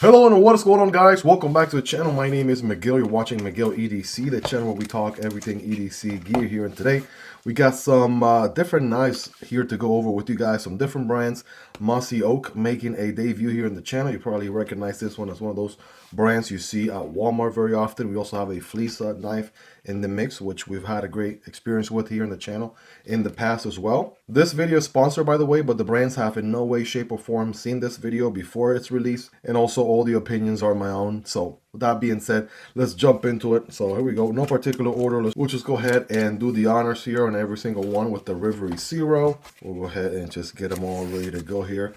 Hello and what is going on, guys? Welcome back to the channel. My name is Miguel. You're watching Miguel EDC, the channel where we talk everything EDC gear here. And today we got some different knives here to go over with you guys. Some different brands. Mossy Oak making a debut here in the channel. You probably recognize this one as one of those brands you see at Walmart very often. We also have a FLISSA knife in the mix, which we've had a great experience with here in the channel in the past as well. This video is sponsored, by the way, but the brands have in no way, shape, or form seen this video before it's released, and also all the opinions are my own. So with that being said, let's jump into it. So here we go, no particular order. We'll just go ahead and do the honors here on every single one with the Rivery Zero. We'll go ahead and just get them all ready to go here.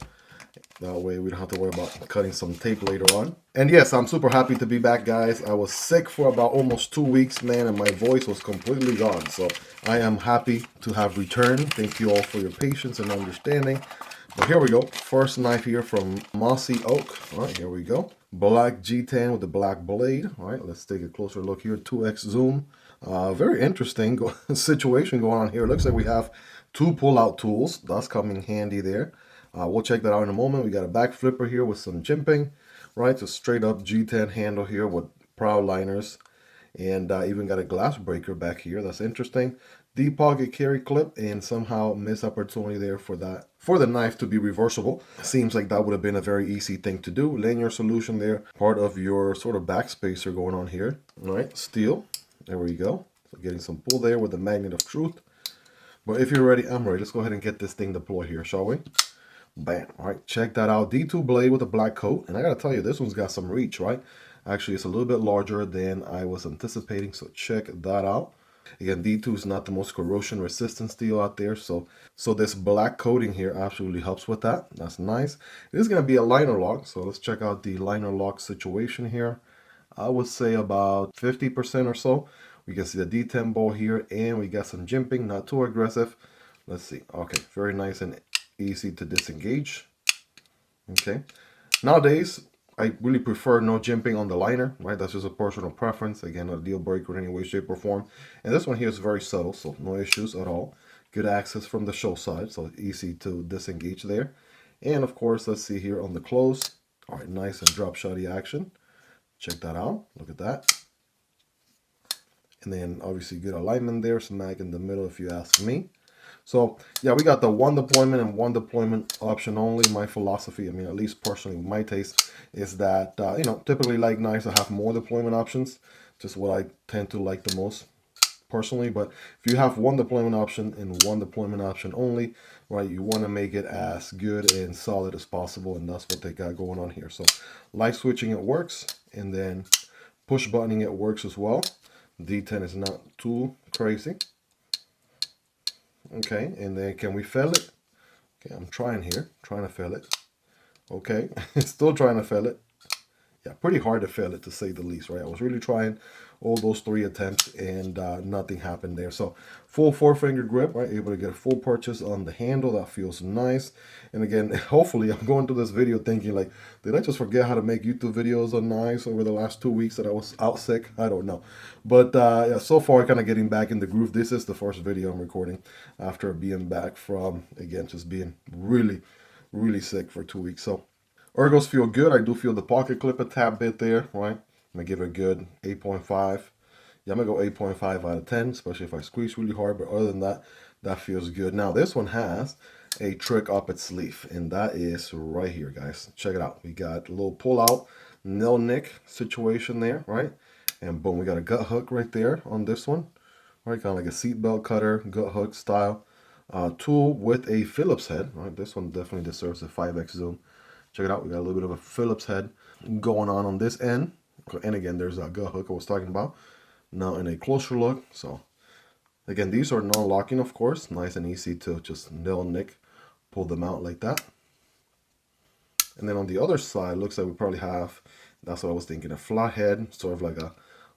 That way we don't have to worry about cutting some tape later on. And yes, I'm super happy to be back, guys. I was sick for about almost 2 weeks, man, and my voice was completely gone. So I am happy to have returned. Thank you all for your patience and understanding. But here we go. First knife here from Mossy Oak. All right, here we go. Black G10 with the black blade. All right, let's take a closer look here. 2x zoom. Very interesting situation going on here. Looks like we have two pull-out tools. That's coming handy there. We'll check that out in a moment. We got a back flipper here with some jimping, right? So straight up G10 handle here with proud liners, and even got a glass breaker back here. That's interesting. Deep pocket carry clip, and somehow missed opportunity there for the knife to be reversible. Seems like that would have been a very easy thing to do. Linear solution there, part of your sort of backspacer going on here. All right, steel. There we go. So getting some pull there with the magnet of truth. But if you're ready, I'm ready. Let's go ahead and get this thing deployed here, shall we? Bam. All right, check that out. D2 blade with a black coat. And I got to tell you, this one's got some reach, right? Actually, it's a little bit larger than I was anticipating, so check that out. Again, D2 is not the most corrosion resistant steel out there, so this black coating here absolutely helps with that. That's nice. It is going to be a liner lock, so let's check out the liner lock situation here. I would say about 50% or so. We can see the D10 ball here, and we got some jimping, not too aggressive. Let's see. Okay, very nice and easy to disengage. Okay, nowadays I really prefer no jimping on the liner, right? That's just a personal preference. Again, not a deal breaker in any way, shape, or form. And this one here is very subtle, so no issues at all. Good access from the show side, so easy to disengage there. And of course, let's see here on the close. All right, nice and drop shotty action. Check that out. Look at that. And then obviously good alignment there, smack in the middle if you ask me. So yeah, we got the one deployment and one deployment option only. My philosophy, I mean, at least personally, my taste is that, you know, typically like knives that have more deployment options, just what I tend to like the most personally. But if you have one deployment option and one deployment option only, right, you want to make it as good and solid as possible. And that's what they got going on here. So light switching, it works. And then push buttoning, it works as well. D10 is not too crazy. Okay, and then can we fill it? Okay, I'm trying here, trying to fill it. Okay, still trying to fill it. Yeah, pretty hard to fill it, to say the least, right? I was really trying all those 3 attempts, and nothing happened there. So full 4-finger grip, right? Able to get a full purchase on the handle. That feels nice. And again, hopefully I'm going through this video thinking like, did I just forget how to make YouTube videos on knives over the last 2 weeks that I was out sick? I don't know. But yeah, so far kind of getting back in the groove. This is the first video I'm recording after being back from, again, just being really, really sick for 2 weeks. So ergos feel good. I do feel the pocket clip a tad bit there, right? I'm going to give it a good 8.5. Yeah, I'm going to go 8.5 out of 10, especially if I squeeze really hard. But other than that, that feels good. Now, this one has a trick up its sleeve, and that is right here, guys. Check it out. We got a little pull-out, nail nick situation there, right? And boom, we got a gut hook right there on this one, right? Kind of like a seatbelt cutter, gut hook style tool with a Phillips head, right? This one definitely deserves a 5x zoom. Check it out. We got a little bit of a Phillips head going on this end. And again, there's that gut hook I was talking about. Now in a closer look. So again, these are non-locking, of course. Nice and easy to just nail nick, pull them out like that. And then on the other side, looks like we probably have, that's what I was thinking, a flat head, sort of like a,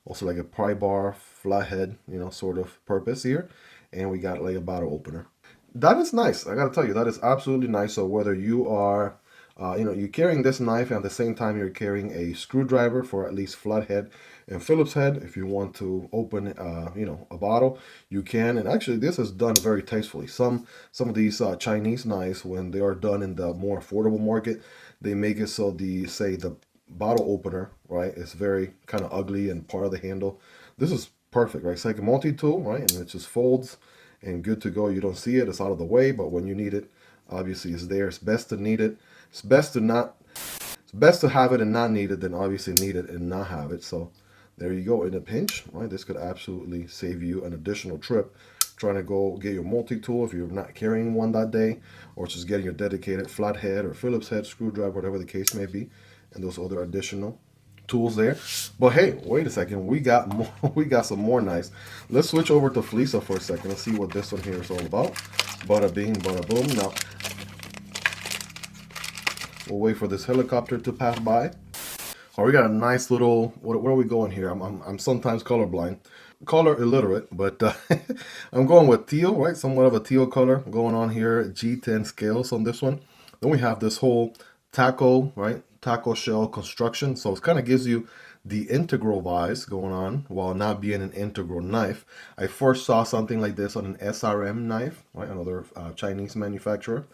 also like a pry bar, flat head, you know, sort of purpose here. And we got like a bottle opener. That is nice. I gotta tell you, that is absolutely nice. So whether you are you know, you're carrying this knife, and at the same time you're carrying a screwdriver for at least flathead and Phillips head. If you want to open, you know, a bottle, you can. And actually, this is done very tastefully. Some of these Chinese knives, when they are done in the more affordable market, they make it so the bottle opener, right? It's very kind of ugly and part of the handle. This is perfect, right? It's like a multi-tool, right? And it just folds and good to go. You don't see it, it's out of the way, but when you need it, obviously it's there. It's best to need it. It's best to have it and not need it than obviously need it and not have it. So there you go. In a pinch, right? This could absolutely save you an additional trip trying to go get your multi-tool if you're not carrying one that day, or just getting your dedicated flathead or Phillips head screwdriver, whatever the case may be, and those other additional tools there. But hey, wait a second, we got more. We got some more knives. Let's switch over to FLISSA for a second and see what this one here is all about. Bada bing, bada boom. Now we'll wait for this helicopter to pass by. Oh, we got a nice little, where are we going here? I'm sometimes colorblind, color illiterate, but I'm going with teal, right? Somewhat of a teal color going on here. G10 scales on this one. Then we have this whole taco, right? Taco shell construction. So it kind of gives you the integral vibes going on while not being an integral knife. I first saw something like this on an SRM knife, right? Another Chinese manufacturer.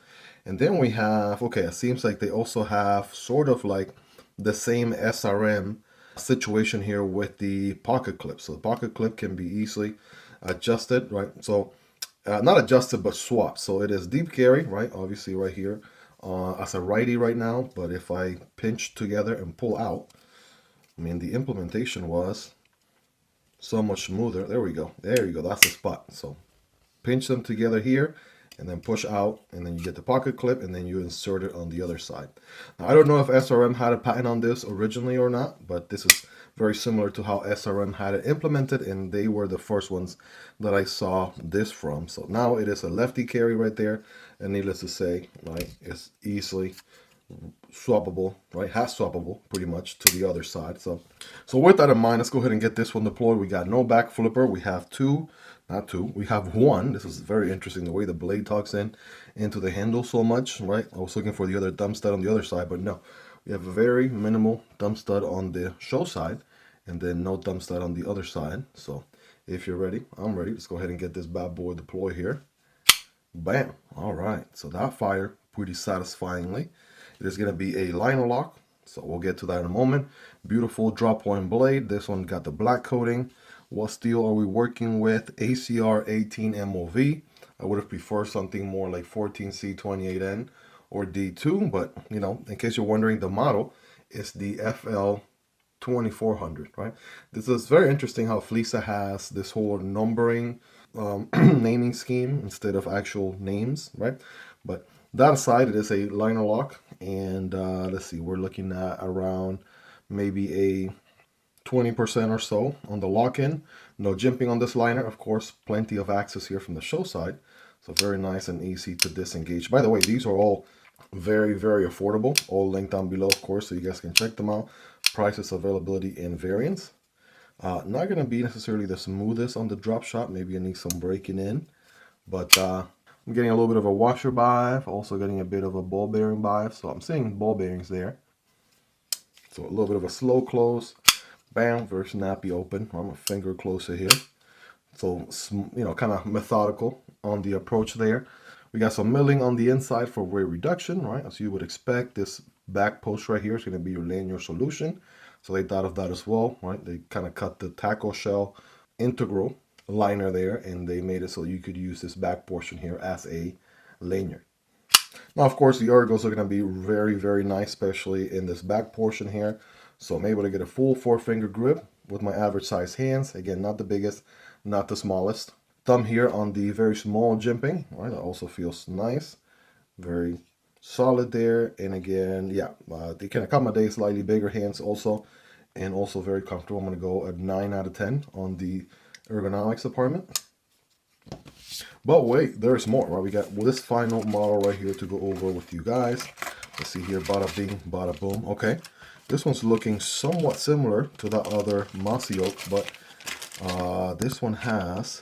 And then we have, okay, it seems like they also have sort of like the same SRM situation here with the pocket clip. So the pocket clip can be easily adjusted, right? So not adjusted, but swapped. So it is deep carry, right? Obviously right here as a righty right now. But if I pinch together and pull out, I mean, the implementation was so much smoother. There we go. There you go. That's the spot. So pinch them together here and then push out, and then you get the pocket clip, and then you insert it on the other side. Now, I don't know if SRM had a patent on this originally or not, but this is very similar to how SRM had it implemented, and they were the first ones that I saw this from. So now it is a lefty carry right there, and needless to say, right, it's easily swappable, right? Has swappable pretty much to the other side. So with that in mind, let's go ahead and get this one deployed. We got no back flipper. We have we have one. This is very interesting, the way the blade tucks into the handle so much, right? I was looking for the other thumb stud on the other side, but no. We have a very minimal thumb stud on the show side, and then no thumb stud on the other side. So if you're ready, I'm ready. Let's go ahead and get this bad boy deployed here. Bam. All right. So that fired pretty satisfyingly. It is going to be a liner lock, so we'll get to that in a moment. Beautiful drop point blade. This one got the black coating. What steel are we working with? ACR 18 MOV. I would have preferred something more like 14C28N or D2, but you know, in case you're wondering, the model is the FL2400, right? This is very interesting how FLISSA has this whole numbering naming scheme instead of actual names, right? But that aside, it is a liner lock, and let's see, we're looking at around maybe a 20% or so on the lock-in. No jimping on this liner, of course. Plenty of access here from the show side, so very nice and easy to disengage. By the way, these are all very, very affordable. All linked down below, of course, so you guys can check them out. Prices, availability, and variants. Not going to be necessarily the smoothest on the drop shot. Maybe it needs some breaking in, but I'm getting a little bit of a washer bive, also getting a bit of a ball bearing bive, so I'm seeing ball bearings there. So a little bit of a slow close, bam, very snappy open. I'm a finger closer here. So, you know, kind of methodical on the approach there. We got some milling on the inside for weight reduction, right? As you would expect, this back post right here is going to be your lanyard solution. So they thought of that as well, right? They kind of cut the tackle shell integral liner there, and they made it so you could use this back portion here as a lanyard. Now, of course, the ergos are going to be very, very nice, especially in this back portion here. So I'm able to get a full 4-finger grip with my average size hands. Again, not the biggest, not the smallest. Thumb here on the very small jimping, right? That also feels nice. Very solid there. And again, yeah, they can accommodate slightly bigger hands also, and also very comfortable. I'm going to go a 9 out of 10 on the ergonomics department. But wait, there's more, right? We got this final model right here to go over with you guys. Let's see here, bada bing, bada boom. Okay, this one's looking somewhat similar to the other Mossy Oak, but this one has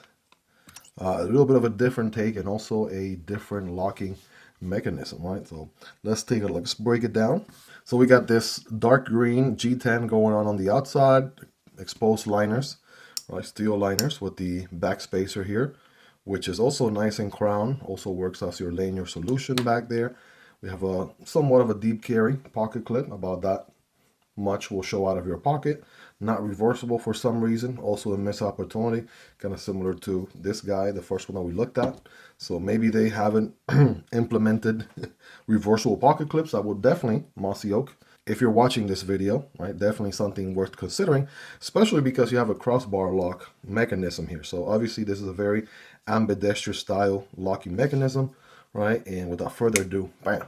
a little bit of a different take and also a different locking mechanism, right? So let's take a look. Let's break it down. So we got this dark green G10 going on the outside, exposed liners, right? Steel liners with the back spacer here, which is also nice and crown. Also works as your lanyard solution back there. We have a somewhat of a deep carry pocket clip, about that much will show out of your pocket. Not reversible for some reason. Also a missed opportunity, kind of similar to this guy, the first one that we looked at. So maybe they haven't implemented reversible pocket clips. I would definitely, Mossy Oak, if you're watching this video, right, definitely something worth considering, especially because you have a crossbar lock mechanism here. So obviously this is a very ambidextrous style locking mechanism, right? And without further ado, bam.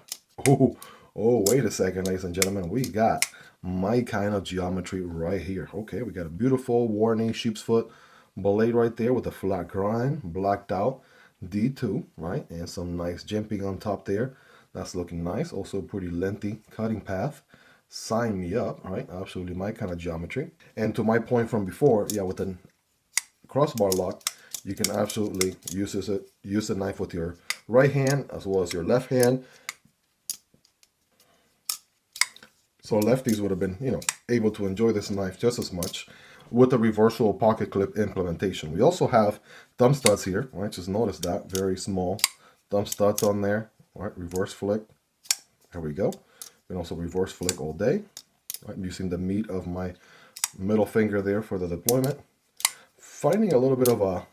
Oh, wait a second, ladies and gentlemen, we got my kind of geometry right here. Okay, we got a beautiful warning sheep's foot blade right there with a flat grind, blacked out D2, right? And some nice jimping on top there. That's looking nice. Also a pretty lengthy cutting path. Sign me up, right? Absolutely my kind of geometry. And to my point from before, yeah, with a crossbar lock, you can absolutely use the knife with your right hand as well as your left hand. So lefties would have been, able to enjoy this knife just as much with the reversible pocket clip implementation. We also have thumb studs here, right? Just notice that, very small thumb studs on there, right? Reverse flick. There we go. And also reverse flick all day, right? Using the meat of my middle finger there for the deployment. Finding a little bit of a,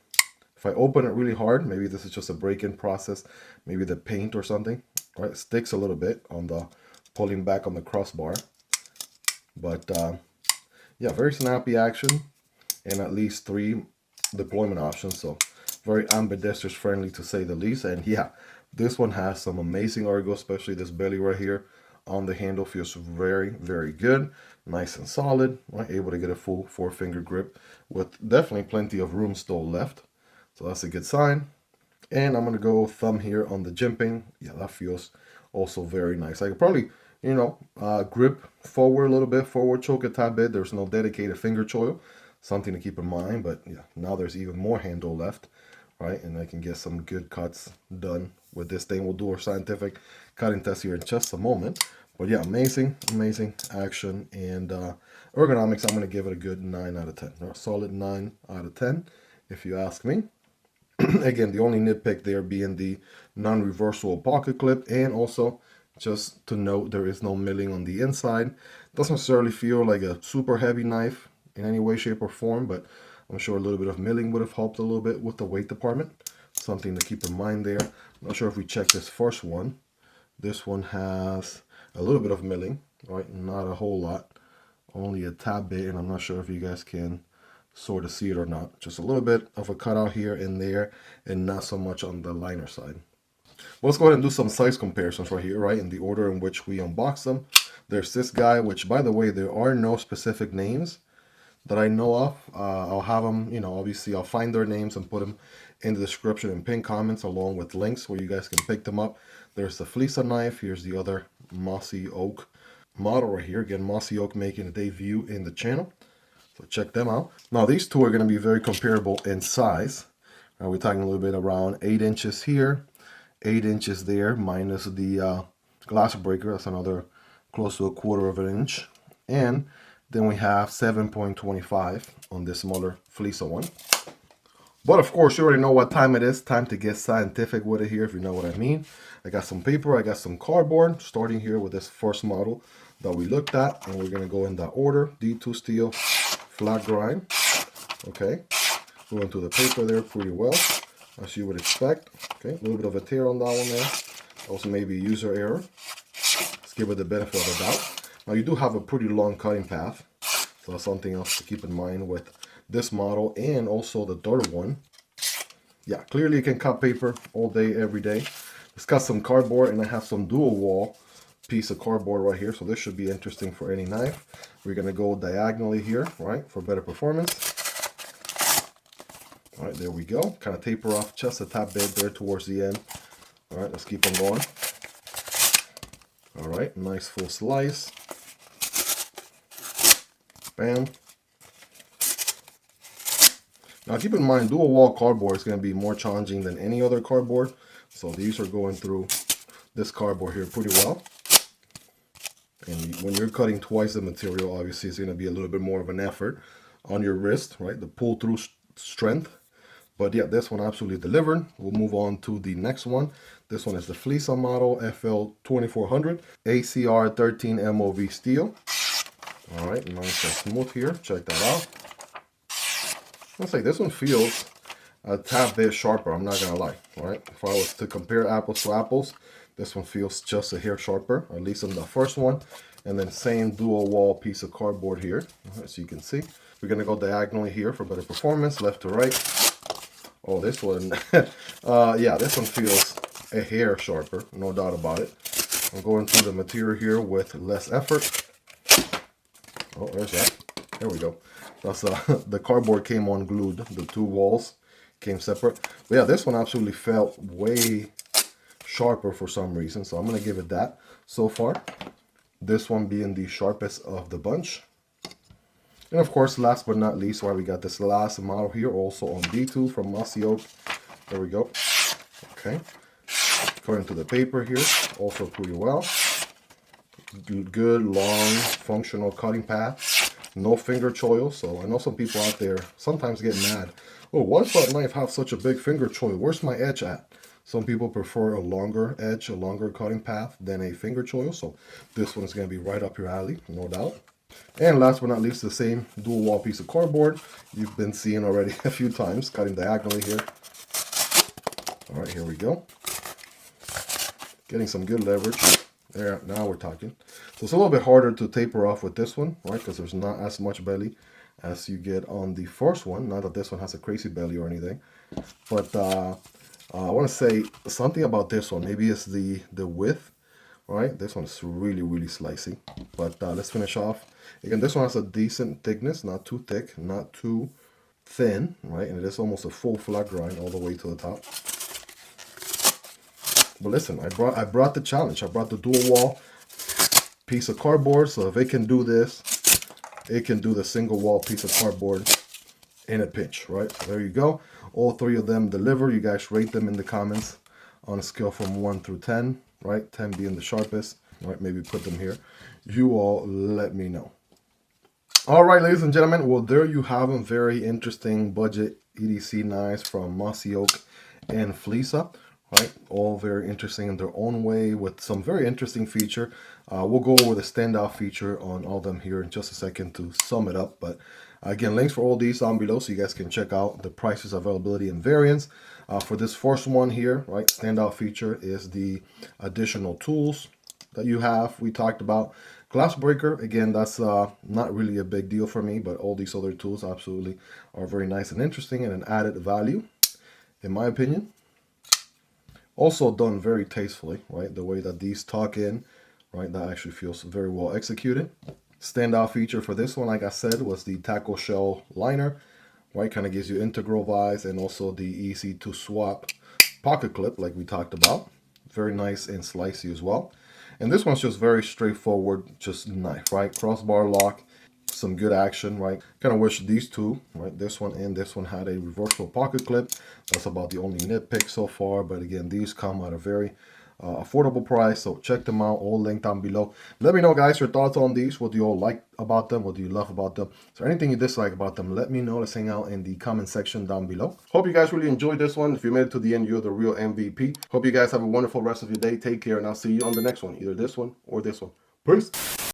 if I open it really hard, maybe this is just a break-in process, maybe the paint or something, right? It sticks a little bit on the pulling back on the crossbar. But yeah, very snappy action and at least 3 deployment options. So very ambidextrous friendly to say the least. And yeah, this one has some amazing ergo, especially this belly right here on the handle feels very, very good. Nice and solid, right? Able to get a full 4-finger grip with definitely plenty of room still left. So that's a good sign. And I'm gonna go thumb here on the jimping. Yeah, that feels also very nice. I could probably, grip forward a little bit, forward choke a tad bit. There's no dedicated finger choil, something to keep in mind. But yeah, now there's even more handle left, right? And I can get some good cuts done with this thing. We'll do our scientific cutting test here in just a moment. But yeah, amazing action and ergonomics. I'm gonna give it a good 9 out of 10, or a solid 9 out of 10, if you ask me. Again, the only nitpick there being the non-reversible pocket clip, and also just to note, there is no milling on the inside. Doesn't necessarily feel like a super heavy knife in any way, shape, or form, but I'm sure a little bit of milling would have helped a little bit with the weight department. Something to keep in mind there. I'm not sure if we check this first one. This one has a little bit of milling, right? Not a whole lot, only a tad bit, and I'm not sure if you guys can sort of see it or not. Just a little bit of a cutout here and there, and not so much on the liner side. Well, let's go ahead and do some size comparisons right here, right? In the order in which we unbox them. There's this guy, which, by the way, there are no specific names that I know of. I'll have them, obviously I'll find their names and put them in the description and pin comments along with links where you guys can pick them up. There's the FLISSA knife. Here's the other Mossy Oak model right here. Again, Mossy Oak making a debut in the channel. So check them out. Now, these two are going to be very comparable in size. We're talking a little bit around 8 inches here, 8 inches there, minus the glass breaker. That's another close to 1/4 of an inch. And then we have 7.25 on this smaller FLISSA one. But of course, you already know what time it is. Time to get scientific with it here, if you know what I mean. I got some paper, I got some cardboard, starting here with this first model that we looked at. And we're going to go in that order. D2 steel, flat grind. Okay. Going through the paper there pretty well, as you would expect. Okay, a little bit of a tear on that one there. Also maybe user error. Let's give it the benefit of the doubt. Now you do have a pretty long cutting path, so that's something else to keep in mind with this model and also the third one. Yeah, clearly you can cut paper all day, every day. It's got some cardboard, and I have some dual wall piece of cardboard right here, so this should be interesting for any knife. We're gonna go diagonally here, right, for better performance. All right, there we go. Kind of taper off just a tad bit there towards the end. All right, let's keep on going. All right, nice full slice. Bam. Now keep in mind, dual wall cardboard is going to be more challenging than any other cardboard. So these are going through this cardboard here pretty well. And when you're cutting twice the material, obviously it's going to be a little bit more of an effort on your wrist, right? The pull through strength. But yeah, this one absolutely delivered. We'll move on to the next one. This one is the FLISSA model FL2400 ACR 13 MOV steel. All right, nice and smooth here. Check that out. Let's say this one feels a tad bit sharper, I'm not gonna lie. All right, if I was to compare apples to apples, this one feels just a hair sharper, at least on the first one. And then same dual wall piece of cardboard here, as you can see. We're gonna go diagonally here for better performance, left to right. Oh, this one, yeah, this one feels a hair sharper, no doubt about it. I'm going through the material here with less effort. Oh, there's that. There we go. That's the cardboard came unglued. The two walls came separate. But yeah, this one absolutely felt way sharper for some reason. So I'm going to give it that so far. This one being the sharpest of the bunch. And of course, last but not least, why we got this last model here also on D2 from Mossy Oak. There we go. Okay. According to the paper here, also pretty well. Good, long, functional cutting path. No finger choil. So I know some people out there sometimes get mad. Oh, why does that knife have such a big finger choil? Where's my edge at? Some people prefer a longer edge, a longer cutting path than a finger choil. So this one's going to be right up your alley, no doubt. And last but not least, the same dual wall piece of cardboard you've been seeing already a few times, cutting diagonally here. All right, here we go. Getting some good leverage. There, now we're talking. So it's a little bit harder to taper off with this one, right? Because there's not as much belly as you get on the first one. Not that this one has a crazy belly or anything. But I want to say something about this one. Maybe it's the width, right? This one's really, really slicey. But let's finish off. Again, this one has a decent thickness, not too thick, not too thin, right? And it is almost a full flat grind all the way to the top. But listen, I brought the challenge. I brought the dual wall piece of cardboard. So if it can do this, it can do the single wall piece of cardboard in a pinch, right? So there you go. All three of them deliver. You guys rate them in the comments on a scale from 1 through 10, right? 10 being the sharpest, right? Maybe put them here. You all let me know. All right, ladies and gentlemen. Well, there you have them. Very interesting budget EDC knives from Mossy Oak and FLISSA. Right, all very interesting in their own way with some very interesting feature. We'll go over the standout feature on all of them here in just a second to sum it up. But again, links for all these down below so you guys can check out the prices, availability, and variants. For this first one here, right, standout feature is the additional tools that you have. We talked about glass breaker. Again, that's not really a big deal for me, but all these other tools absolutely are very nice and interesting and an added value, in my opinion. Also done very tastefully, right? The way that these tuck in, right? That actually feels very well executed. Standout feature for this one, like I said, was the tackle shell liner, right? Kind of gives you integral vibes, and also the easy to swap pocket clip like we talked about. Very nice and slicey as well. And this one's just very straightforward, just knife, right? Crossbar lock, some good action, right? Kind of wish these two, right, this one and this one had a reversible pocket clip. That's about the only nitpick so far, but again, these come at a very affordable price, so check them out, all linked down below. Let me know, guys, your thoughts on these. What do you all like about them? What do you love about them? Is there anything you dislike about them? Let me know. Let's hang out in the comment section down below. Hope you guys really enjoyed this one. If you made it to the end, you're the real MVP. Hope you guys have a wonderful rest of your day. Take care, and I'll see you on the next one, either this one or this one. Peace.